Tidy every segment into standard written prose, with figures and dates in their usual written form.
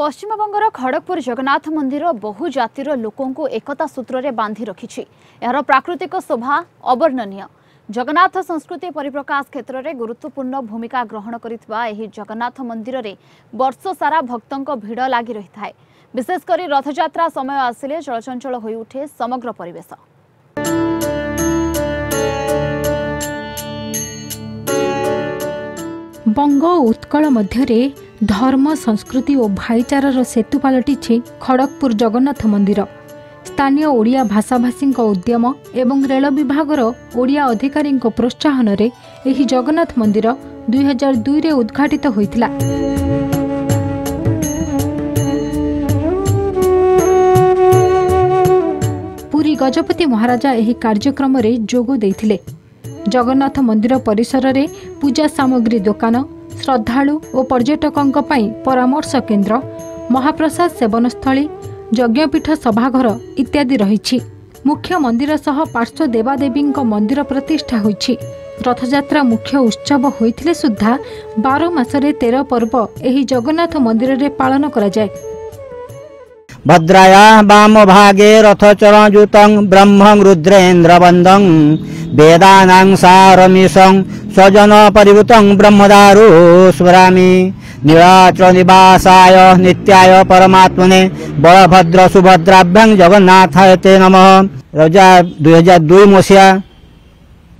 पश्चिमबंगर खड़गपुर जगन्नाथ मंदिर बहु जातिर लोकों एकता सूत्र में बांधि रखिछि। यार प्राकृतिक शोभा अवर्णनीय। जगन्नाथ संस्कृति परिप्रकाश क्षेत्र में गुरुत्वपूर्ण भूमिका ग्रहण करितबा एही जगन्नाथ मंदिर में वर्ष सारा भक्तों भिड़ लगी रही है। विशेषकर रथयात्रा समय आसिले चलचंचल होई उठे समग्र परिवेश। बंग उत्कल मध्यरे धर्म संस्कृति और भाईचारार सेतु पलटि खड़गपुर जगन्नाथ मंदिर। स्थानीय ओडिया भाषाभाषी उद्यम एवं रेल विभागर ओडिया अधिकारी प्रोत्साहन रे एही जगन्नाथ मंदिर 2002 रे उद्घाटित होइतिला। पुरी गजपति महाराजा एही कार्यक्रम रे जोग देइथिले। जगन्नाथ मंदिर परिसर रे पूजा सामग्री दुकान, श्रद्धालु और पर्यटकों परामर्श केन्द्र, महाप्रसाद सेवनस्थली, यज्ञपीठ सभाघर इत्यादि रही। मुख्य मंदिर सह पार्श्व देवादेवी मंदिर प्रतिष्ठा होइछि। रथयात्रा मुख्य उत्सव होइथिले सुद्धा 12 मासरे 13 पर्व एही जगन्नाथ मंदिर रे पालन करा जाय। भद्राया वाम भागे रथचरणयुतं ब्रह्मं रुद्रेन्द्र वंदं वेदानां सारमीशं स्वजन परिवृतं ब्रह्मदारु स्मरामि। नीलाचल निवासाय नित्याय परमात्मने बलभद्र सुभद्राभ्यां जगन्नाथाय ते नमः। रजा 2002 मसीहा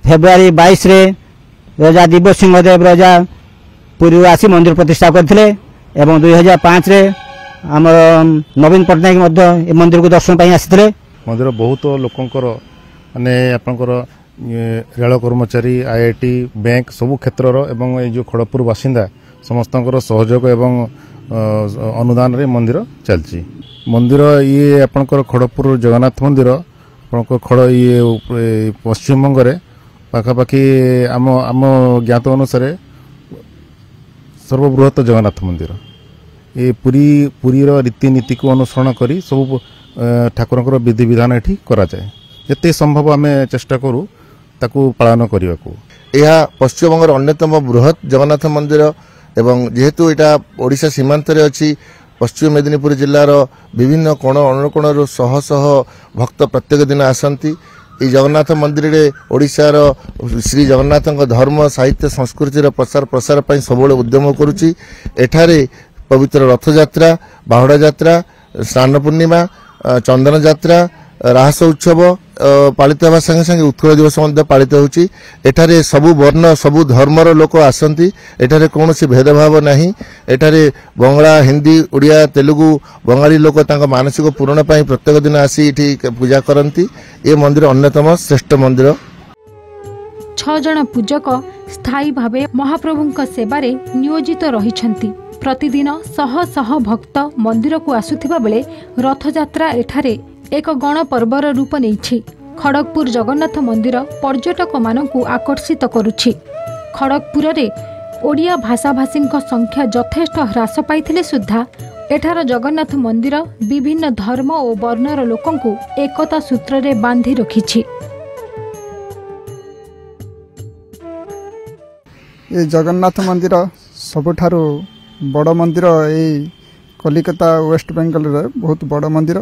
फेब्रुआरी 22 रे रजा दिव्य सिंहदेव रजा पुरी आसी मंदिर प्रतिष्ठा करथिले एवं 2005 रे आमर नवीन पट्टनायक मध्य मंदिर को दर्शन पाई आसिथिले। मंदिर बहुत लोकंकर माने आपनकर रेल कर्मचारी, आईआईटी, बैंक सबु क्षेत्रर एवं ए जो खड़गपुर बासिंदा समस्तंकर सहयोग एवं अनुदान रे मंदिर चलची। मंदिर ये आपनकर खड़गपुर जगन्नाथ मंदिर आपनकर खड़ ये पश्चिम बंग रे पाखापाखि आम आम ज्ञात अनुसार सर्वबृहत जगन्नाथ मंदिर। ये पुरी रीतिनीति को अनुसरण करी सब ठाकुर विधि विधान एठी करा जाए। जते संभव आम चेष्टा करूँ ताकू पालन करने को। यह पश्चिम बंगर अन्यतम बृहत जगन्नाथ मंदिर एवं जेहेतु यहाँ ओडिशा सीमांत रे अच्छी पश्चिम मेदिनीपुर जिलार विभिन्न कोण अनुकोण शह शह भक्त प्रत्येक दिन आसती। जगन्नाथ मंदिर रे ओडिशार श्री जगन्नाथ धर्म साहित्य संस्कृतिर प्रसार प्रसार पर सब उद्यम करुच्ची। एठारे पवित्र रथयात्रा, बाहुड़ा यात्रा, स्नान पूर्णिमा, चंदन यात्रा, राहस उत्सव पालित होगा संगे संगे उत्कल दिवस पालित होची। एठारे सबु वर्ण सबु धर्मर लोक आसंती। एठारे कौनसी भेदभाव नहीं। एठारे बंगला, हिंदी, उड़िया, तेलुगु, बंगाली लोक तांका मानसिक पूरण पाई प्रत्येक दिन आसी एठी पूजा करंती। ए मंदिर अन्यतम श्रेष्ठ मंदिर। 6 जन पूजक स्थायी भावे महाप्रभुंक सेवारे नियोजित रहिछंती। प्रतिदिन शह शह भक्त मंदिर को आसुथिबा बेले रथयात्रा एठारे एक गण पर्वर रूप नेछि। खड़गपुर जगन्नाथ मंदिर पर्यटक मानकु आकर्षित करुछि। खड़गपुर रे ओडिया भाषाभाषी संख्या यथेष्ट ह्रास पाइथिले सुद्धा एठार जगन्नाथ मंदिर विभिन्न धर्म और वर्णर लोकंकु एकता सूत्र रे बांधि रखिछि। ये जगन्नाथ मंदिर सबुठारु बड़ मंदिर ये कलिकता वेस्ट बेंगल रे बहुत बड़ मंदिर।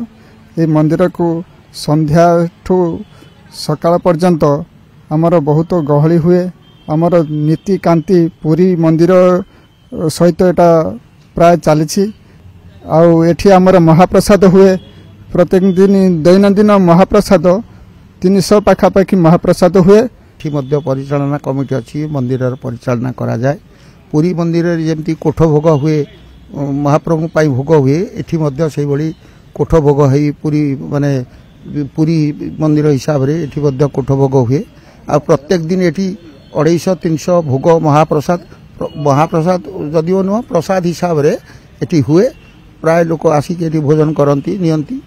ये मंदिर को संध्या ठू सकाळ पर्यंत आमर बहुत गहली हुए। आमर नीति कांति पूरी मंदिर सहित एटा प्राय चली। आठी आमर महाप्रसाद हुए। प्रत्येक दिन दैनंदिन महाप्रसाद 300 पाखापाखि महाप्रसाद हुए। परिचालना कमिटी अच्छी मंदिर परिचालना करा जाए। पुरी मंदिर जमती कोठ भोग हुए, महाप्रभु पाई भोग हुए, एठी मध्य से भली कोठ भोग है। पुरी माने पुरी मंदिर हिसाब रे एठी मध्य कोठ भोग हुए। आ प्रत्येक दिन एठी 250-300 भोग महाप्रसाद जदिओ नुह प्रसाद हिसाब रे एठी हुए। प्राय लोक आसिक एठी भोजन करती नियंती।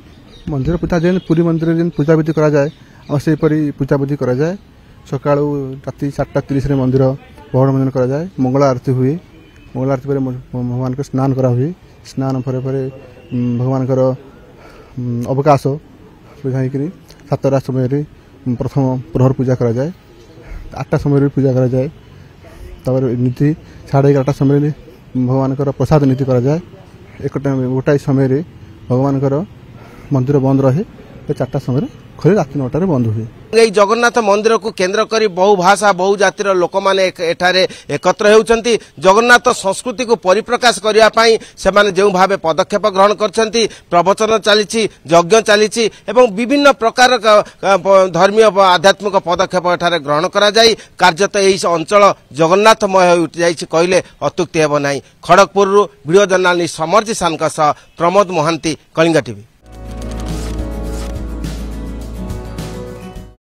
मंदिर पूजा जेन पुरी मंदिर जेन पूजा विधि करा जाए और से परी पूजा विधि करा जाए। सकाळू राति 7:30 रे मंदिर बहड़ मंजन करा जाए। मंगला आरती हुए। मंगला आरती पर भगवान को स्नान करा हुए। स्नान पर भगवान अवकाश बुझाई 7टा समय प्रथम प्रहर पूजा करा जाए। 8टा समय पूजा करा जाए। नीति 11:30 समय भगवान प्रसाद नीति करा जाए। गोटाए समय भगवान मंदिर बंद रहे 4टा समय खोले रात 9टार बंद हुए। এই জগন্নাথ মন্দির কু কেন্দ্র করে বহু ভাষা বহু জাতির লোক মানে এঠারে একত্র হেউচন্তি। জগন্নাথ সংস্কৃতি কু পরিপ্রকাশ করিয়া পাই সেমানে যেউ ভাবে পদক্ষেপ গ্রহণ করছন্তি, প্রবচন চালিছি, যজ্ঞ চালিছি এবং বিভিন্ন প্রকার ধর্মীয় আধ্যাত্মিক পদক্ষেপ এঠারে গ্রহণ করা যাই কার্যত এই অঞ্চল জগন্নাথময় হয়ে উঠি যাইছি কহিলে অত্যুক্তি ହେବ নাই। খড়গপুরରୁ ভিডিও জর্নালিস্ট সমরজি সানଙ୍କ ସହ ପ୍ରମୋଦ ମହାନ୍ତି, କଳିଙ୍ଗ ଟିଭି।